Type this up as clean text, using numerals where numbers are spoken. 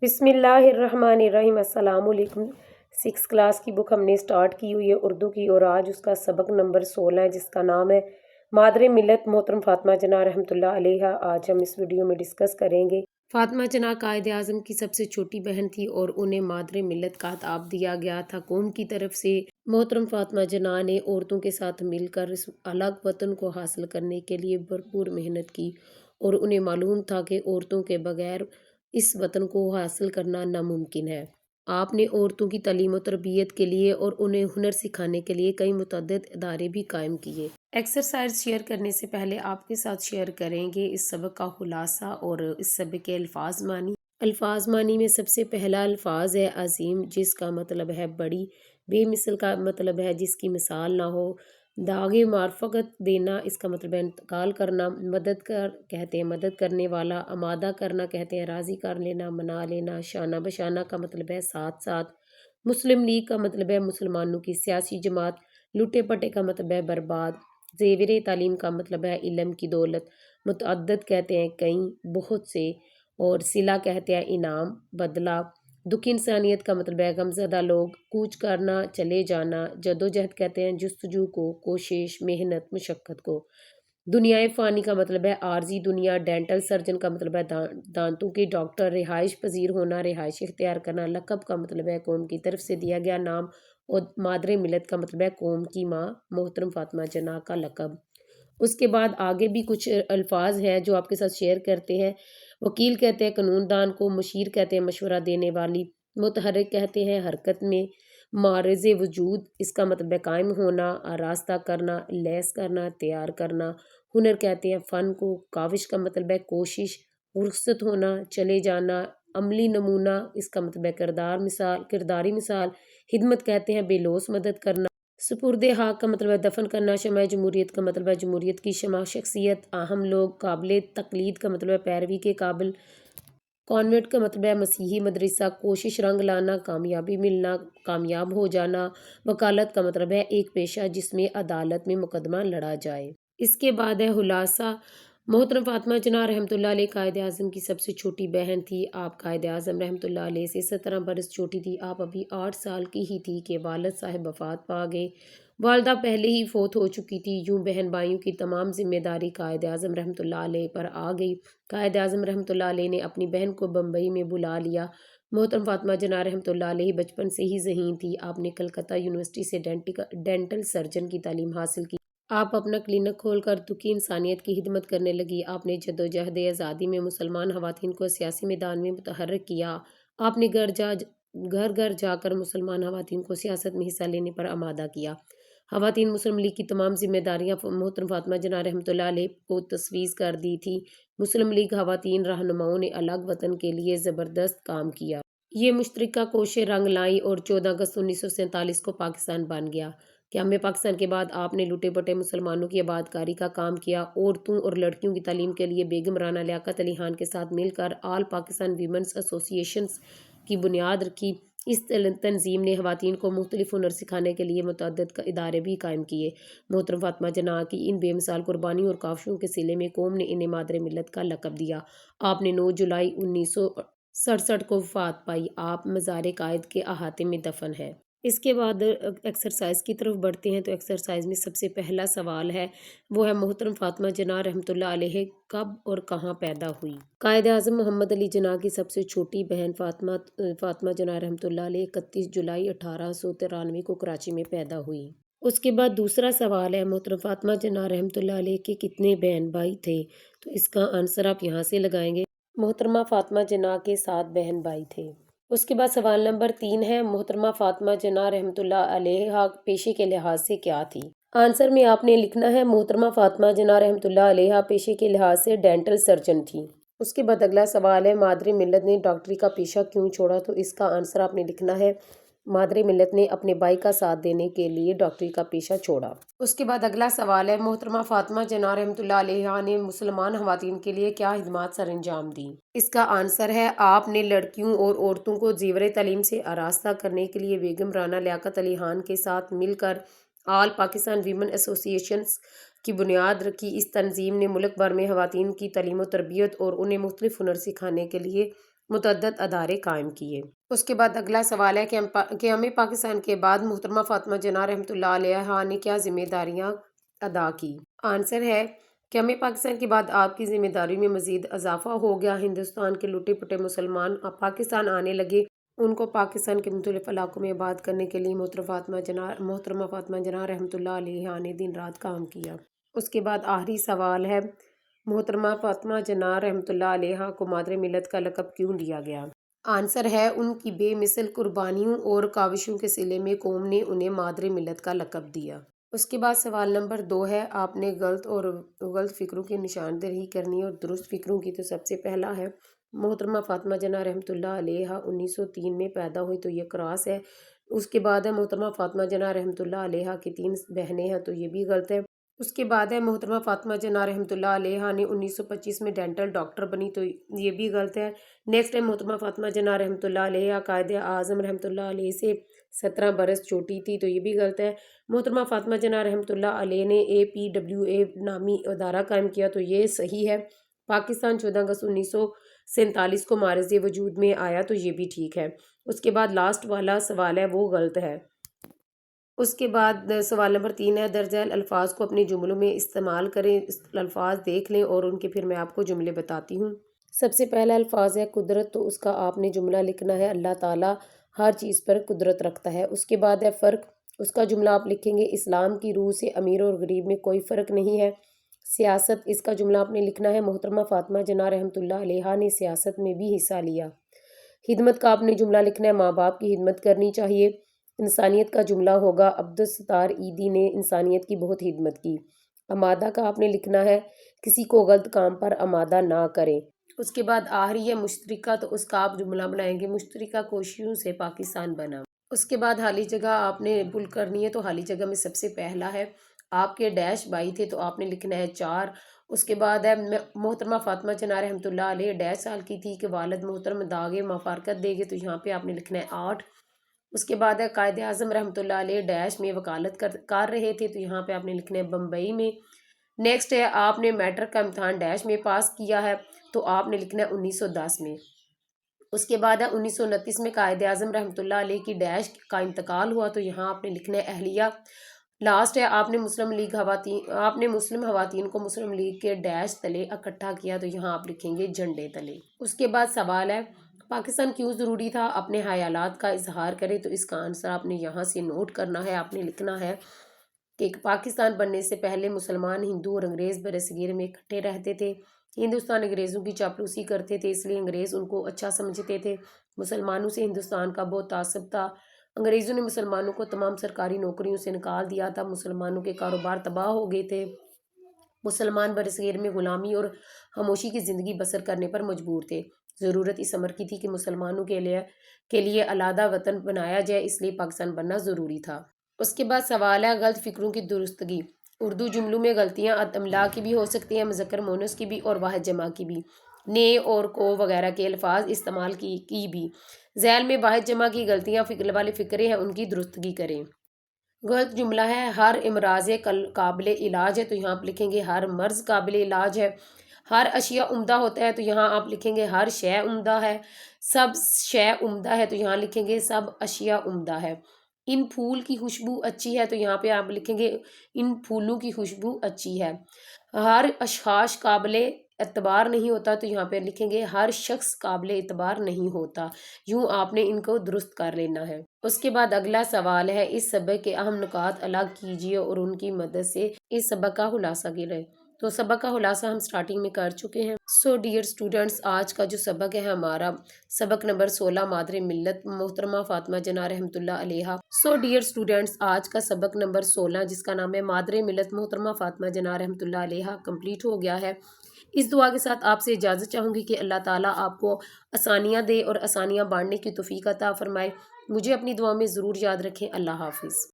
بسم اللہ الرحمن الرحیم۔ السلام علیکم۔ 6 کلاس کی بک ہم نے سٹارٹ کی ہوئی ہے اردو کی، اور آج اس کا سبق نمبر 16 ہے جس کا نام ہے مادر ملت محترم فاطمہ جناح رحمۃ اللہ علیہ۔ آج ہم اس ویڈیو میں ڈسکس کریں گے۔ فاطمہ جناح قائد اعظم کی سب سے چھوٹی بہن تھی اور انہیں مادر ملت کا خطاب دیا گیا تھا قوم کی طرف سے۔ محترم فاطمہ جناح نے عورتوں کے ساتھ مل کر اس الگ وطن کو حاصل کرنے کے لیے بھرپور محنت کی، اور انہیں معلوم تھا کہ عورتوں کے بغیر اس وطن کو حاصل کرنا ناممکن ہے۔ آپ نے عورتوں کی تعلیم و تربیت کے لیے اور انہیں ہنر سکھانے کے لیے کئی متعدد ادارے بھی قائم کیے۔ ایکسرسائز شیئر کرنے سے پہلے آپ کے ساتھ شیئر کریں گے اس سبق کا خلاصہ اور اس سبق کے الفاظ معنی۔ الفاظ معنی میں سب سے پہلا الفاظ ہے عظیم، جس کا مطلب ہے بڑی۔ بے مثل کا مطلب ہے جس کی مثال نہ ہو۔ داغ معرفت دینا، اس کا مطلب ہے انتقال کرنا۔ مدد کہتے ہیں مدد کرنے والا۔ آمادہ کرنا کہتے ہیں راضی کر لینا، منا لینا۔ شانہ بشانہ کا مطلب ہے ساتھ ساتھ۔ مسلم لیگ کا مطلب ہے مسلمانوں کی سیاسی جماعت۔ لٹے پٹے کا مطلب ہے برباد۔ زیور تعلیم کا مطلب ہے علم کی دولت۔ متعدد کہتے ہیں کئی، بہت سے۔ اور صلہ کہتے ہیں انعام، بدلہ۔ دکھ انسانیت کا مطلب ہے غمزدہ لوگ۔ کوچ کرنا، چلے جانا۔ جدوجہد کہتے ہیں جستجو کو، کوشش، محنت، مشقت کو۔ دنیائے فانی کا مطلب ہے عارضی دنیا۔ ڈینٹل سرجن کا مطلب ہے دانتوں کے ڈاکٹر۔ رہائش پذیر ہونا، رہائش اختیار کرنا۔ لقب کا مطلب ہے قوم کی طرف سے دیا گیا نام، اور مادر ملت کا مطلب ہے قوم کی ماں۔ محترم فاطمہ جناح کا لقب۔ اس کے بعد آگے بھی کچھ الفاظ ہیں جو آپ کے ساتھ شیئر کرتے ہیں۔ وکیل کہتے ہیں قانون دان کو۔ مشیر کہتے ہیں مشورہ دینے والی۔ متحرک کہتے ہیں حرکت میں۔ معرض وجود، اس کا مطلب ہے قائم ہونا، آراستہ کرنا، لیس کرنا، تیار کرنا۔ ہنر کہتے ہیں فن کو۔ کاوش کا مطلب ہے کوشش۔ رخصت ہونا، چلے جانا۔ عملی نمونہ، اس کا مطلب ہے کرداری مثال۔ خدمت کہتے ہیں بے لوث مدد کرنا۔ سپرد حق کا مطلب ہے دفن کرنا۔ شمع جمہوریت کا مطلب ہے جمہوریت کی شمع۔ شخصیت، اہم لوگ۔ قابل تقلید کا مطلب ہے پیروی کے قابل۔ کانوینٹ کا مطلب ہے مسیحی مدرسہ۔ کوشش، رنگ لانا، کامیابی ملنا، کامیاب ہو جانا۔ وکالت کا مطلب ہے ایک پیشہ جس میں عدالت میں مقدمہ لڑا جائے۔ اس کے بعد ہے خلاصہ۔ محترم فاطمہ جناح رحمۃ اللہ علیہ قائد اعظم کی سب سے چھوٹی بہن تھی۔ آپ قائد اعظم رحمۃ اللہ علیہ سے 17 برس چھوٹی تھی۔ آپ ابھی 8 سال کی ہی تھی کہ والد صاحب وفات پا گئے۔ والدہ پہلے ہی فوت ہو چکی تھی۔ یوں بہن بھائیوں کی تمام ذمہ داری قائد اعظم رحمۃ اللہ علیہ پر آ گئی۔ قائد اعظم رحمۃ اللہ علیہ نے اپنی بہن کو بمبئی میں بلا لیا۔ محترم فاطمہ جناح رحمۃ اللہ علیہ بچپن سے ہی ذہین تھی۔ آپ نے کلکتہ یونیورسٹی سے ڈینٹل سرجن کی تعلیم حاصل کی۔ آپ اپنا کلینک کھول کر دکھی انسانیت کی خدمت کرنے لگی۔ آپ نے جدوجہد آزادی میں مسلمان خواتین کو سیاسی میدان میں متحرک کیا۔ آپ نے گھر گھر جا کر مسلمان خواتین کو سیاست میں حصہ لینے پر آمادہ کیا۔ خواتین مسلم لیگ کی تمام ذمہ داریاں محترم فاطمہ جناح رحمۃ اللہ علیہ کو تفویض کر دی تھی۔ مسلم لیگ خواتین رہنماؤں نے الگ وطن کے لیے زبردست کام کیا۔ یہ مشترکہ کوششیں رنگ لائیں اور 14 اگست 1947 کو پاکستان بن گیا۔ قیام پاکستان کے بعد آپ نے لٹے پٹے مسلمانوں کی آبادکاری کا کام کیا۔ عورتوں اور لڑکیوں کی تعلیم کے لیے بیگم رانا لیاقت علی خان کے ساتھ مل کر آل پاکستان ویمنز ایسوسی ایشنز کی بنیاد رکھی۔ اس تنظیم نے خواتین کو مختلف ہنر سکھانے کے لیے متعدد ادارے بھی قائم کیے۔ محترم فاطمہ جناح کی ان بے مثال قربانیوں اور کاوشوں کے صلے میں قوم نے انہیں مادر ملت کا لقب دیا۔ آپ نے 9 جولائی 1967 کو وفات پائی۔ آپ مزار قائد کے احاطے میں دفن ہے۔ اس کے بعد ایکسرسائز کی طرف بڑھتے ہیں۔ تو ایکسرسائز میں سب سے پہلا سوال ہے، وہ ہے محترم فاطمہ جناح رحمۃ اللہ علیہ کب اور کہاں پیدا ہوئی؟ قائد اعظم محمد علی جناح کی سب سے چھوٹی بہن فاطمہ جناح رحمۃ اللہ علیہ 31 جولائی 1893 کو کراچی میں پیدا ہوئی۔ اس کے بعد دوسرا سوال ہے، محترم فاطمہ جناح رحمۃ اللہ علیہ کے کتنے بہن بھائی تھے؟ تو اس کا آنسر آپ یہاں سے لگائیں گے۔ محترمہ فاطمہ جناح کے 7 بہن بھائی تھے۔ اس کے بعد سوال نمبر 3 ہے، محترمہ فاطمہ جناح رحمۃ اللہ علیہ پیشے کے لحاظ سے کیا تھی؟ آنسر میں آپ نے لکھنا ہے محترمہ فاطمہ جناح رحمۃ اللہ علیہ پیشے کے لحاظ سے ڈینٹل سرجن تھی۔ اس کے بعد اگلا سوال ہے، مادر ملت نے ڈاکٹری کا پیشہ کیوں چھوڑا؟ تو اس کا آنسر آپ نے لکھنا ہے مادر ملت نے اپنے بھائی کا ساتھ دینے کے لیے ڈاکٹری کا پیشہ چھوڑا۔ اس کے بعد اگلا سوال ہے، محترمہ فاطمہ جناح رحمۃ اللہ علیہ نے مسلمان خواتین کے لیے کیا خدمات سر انجام دیں؟ اس کا آنسر ہے آپ نے لڑکیوں اور عورتوں کو زیور تعلیم سے آراستہ کرنے کے لیے بیگم رانا لیاقت علی خان کے ساتھ مل کر آل پاکستان ویمن ایسوسی ایشنز کی بنیاد رکھی۔ اس تنظیم نے ملک بھر میں خواتین کی تعلیم و تربیت اور انہیں مختلف ہنر سکھانے کے لیے متعدد ادارے قائم کیے۔ اس کے بعد اگلا سوال ہے کہ ہمیں پاکستان کے بعد محترمہ فاطمہ جناح رحمۃ اللہ علیہا نے کیا ذمہ داریاں ادا کی؟ آنسر ہے کہ ہمیں پاکستان کے بعد آپ کی ذمہ داریوں میں مزید اضافہ ہو گیا۔ ہندوستان کے لٹے پٹے مسلمان اب پاکستان آنے لگے۔ ان کو پاکستان کے مختلف علاقوں میں آباد کرنے کے لیے محترمہ فاطمہ جناح رحمۃ اللہ علیہا نے دن رات کام کیا۔ اس کے بعد آخری سوال ہے محترمہ فاطمہ جناح رحمۃ اللہ علیہا کو مادر ملت کا لقب کیوں دیا گیا؟ آنسر ہے ان کی بے مثل قربانیوں اور کاوشوں کے صلے میں قوم نے انہیں مادر ملت کا لقب دیا۔ اس کے بعد سوال نمبر 2 ہے آپ نے غلط فکروں کی نشاندہی کرنی ہے اور درست فکروں کی۔ تو سب سے پہلا ہے محترمہ فاطمہ جناح رحمۃ اللہ علیہا 1903 میں پیدا ہوئی، تو یہ کراس ہے۔ اس کے بعد ہے محترمہ فاطمہ جناح رحمۃ اللہ علیہا کی 3 بہنیں ہیں، تو یہ بھی غلط ہے۔ اس کے بعد ہے محترمہ فاطمہ جناح رحمۃ اللہ علیہا نے 1925 میں ڈینٹل ڈاکٹر بنی، تو یہ بھی غلط ہے۔ نیکسٹ ہے محترمہ فاطمہ جناح رحمۃ اللہ علیہا قائد اعظم رحمۃ اللہ علیہ سے 17 برس چھوٹی تھی، تو یہ بھی غلط ہے۔ محترمہ فاطمہ جناح رحمۃ اللہ علیہ نے APWA نامی ادارہ قائم کیا، تو یہ صحیح ہے۔ پاکستان 14 اگست 1947 کو معرض وجود میں آیا، تو یہ بھی ٹھیک ہے۔ اس کے بعد لاسٹ والا سوال ہے وہ غلط ہے۔ اس کے بعد سوال نمبر 3 ہے درج ذیل الفاظ کو اپنے جملوں میں استعمال کریں۔ الفاظ دیکھ لیں اور ان کے پھر میں آپ کو جملے بتاتی ہوں۔ سب سے پہلا الفاظ ہے قدرت، تو اس کا آپ نے جملہ لکھنا ہے اللہ تعالیٰ ہر چیز پر قدرت رکھتا ہے۔ اس کے بعد ہے فرق، اس کا جملہ آپ لکھیں گے اسلام کی روح سے امیر اور غریب میں کوئی فرق نہیں ہے۔ سیاست، اس کا جملہ آپ نے لکھنا ہے محترمہ فاطمہ جناح رحمۃ اللہ علیہا نے سیاست میں بھی حصہ لیا۔ خدمت کا آپ نے جملہ لکھنا ہے ماں باپ کی خدمت کرنی چاہیے۔ انسانیت کا جملہ ہوگا عبدالستار ایدھی نے انسانیت کی بہت خدمت کی۔ آمادہ کا آپ نے لکھنا ہے کسی کو غلط کام پر آمادہ نہ کریں۔ اس کے بعد آخری ہے مشترکہ، تو اس کا آپ جملہ بنائیں گے مشترکہ کوششوں سے پاکستان بنا۔ اس کے بعد حالی جگہ آپ نے پل کرنی ہے، تو حالی جگہ میں سب سے پہلا ہے آپ کے ڈیش بھائی تھے، تو آپ نے لکھنا ہے 4۔ اس کے بعد ہے محترمہ فاطمہ جناح رحمۃ اللہ علیہ ڈیش سال کی تھی کہ والد محترم داغے مفارقت دے گے، تو یہاں پہ آپ نے لکھنا ہے 8۔ اس کے بعد ہے قائد اعظم رحمۃ اللہ علیہ ڈیش میں وکالت کر رہے تھے، تو یہاں پہ آپ نے لکھنا ہے بمبئی میں۔ نیکسٹ ہے آپ نے میٹرک کا امتحان ڈیش میں پاس کیا ہے، تو آپ نے لکھنا ہے 1910 میں۔ اس کے بعد ہے 1929 میں قائد اعظم رحمۃ اللہ علیہ کی ڈیش کا انتقال ہوا، تو یہاں آپ نے لکھنا ہے اہلیہ۔ لاسٹ ہے آپ نے مسلم خواتین کو مسلم لیگ کے ڈیش تلے اکٹھا کیا، تو یہاں آپ لکھیں گے جھنڈے تلے۔ اس کے بعد سوال ہے پاکستان کیوں ضروری تھا؟ اپنے خیالات کا اظہار کریں، تو اس کا آنسر آپ نے یہاں سے نوٹ کرنا ہے۔ آپ نے لکھنا ہے کہ پاکستان بننے سے پہلے مسلمان، ہندو اور انگریز برصغیر میں اکٹھے رہتے تھے۔ ہندوستان انگریزوں کی چاپلوسی کرتے تھے، اس لیے انگریز ان کو اچھا سمجھتے تھے۔ مسلمانوں سے ہندوستان کا بہت تعصب تھا۔ انگریزوں نے مسلمانوں کو تمام سرکاری نوکریوں سے نکال دیا تھا۔ مسلمانوں کے کاروبار تباہ ہو گئے تھے۔ مسلمان برصغیر میں غلامی اور خاموشی کی زندگی بسر کرنے پر مجبور تھے۔ ضرورت اس امر کی تھی کہ مسلمانوں کے لیے علیحدہ وطن بنایا جائے، اس لیے پاکستان بننا ضروری تھا۔ اس کے بعد سوال ہے غلط فکروں کی درستگی۔ اردو جملوں میں غلطیاں املا کی بھی ہو سکتی ہیں، مذکر مؤنث کی بھی اور واحد جمع کی بھی، نے اور کو وغیرہ کے الفاظ استعمال کی بھی۔ ذیل میں واحد جمع کی غلطیاں والے فقرے ہیں، ان کی درستگی کریں۔ غلط جملہ ہے ہر امراض قابل علاج ہے، تو یہاں آپ لکھیں گے ہر مرض قابل علاج ہے۔ ہر اشیاء عمدہ ہوتا ہے، تو یہاں آپ لکھیں گے ہر شے عمدہ ہے۔ سب شے عمدہ ہے، تو یہاں لکھیں گے سب اشیاء عمدہ ہے۔ ان پھول کی خوشبو اچھی ہے، تو یہاں پہ آپ لکھیں گے ان پھولوں کی خوشبو اچھی ہے۔ ہر اشخاص قابل اعتبار نہیں ہوتا، تو یہاں پہ لکھیں گے ہر شخص قابل اعتبار نہیں ہوتا۔ یوں آپ نے ان کو درست کر لینا ہے۔ اس کے بعد اگلا سوال ہے اس سبق کے اہم نکات الگ کیجیے اور ان کی مدد سے اس سبق کا خلاصہ کریں۔ تو سبق کا خلاصہ ہم سٹارٹنگ میں کر چکے ہیں۔ سو ڈیئر اسٹوڈنٹس، آج کا جو سبق ہے ہمارا سبق نمبر 16 مادر ملت محترمہ فاطمہ جناح رحمۃ اللہ علیہا۔ سو ڈیئر اسٹوڈنٹس، آج کا سبق نمبر 16 جس کا نام ہے مادر ملت محترمہ فاطمہ جناح رحمۃ اللہ علیہا کمپلیٹ ہو گیا ہے۔ اس دعا کے ساتھ آپ سے اجازت چاہوں گی کہ اللہ تعالیٰ آپ کو آسانیاں دے اور آسانیاں بانٹنے کی توفیق عطا فرمائے۔ مجھے اپنی دعا میں ضرور یاد رکھیں۔ اللہ حافظ۔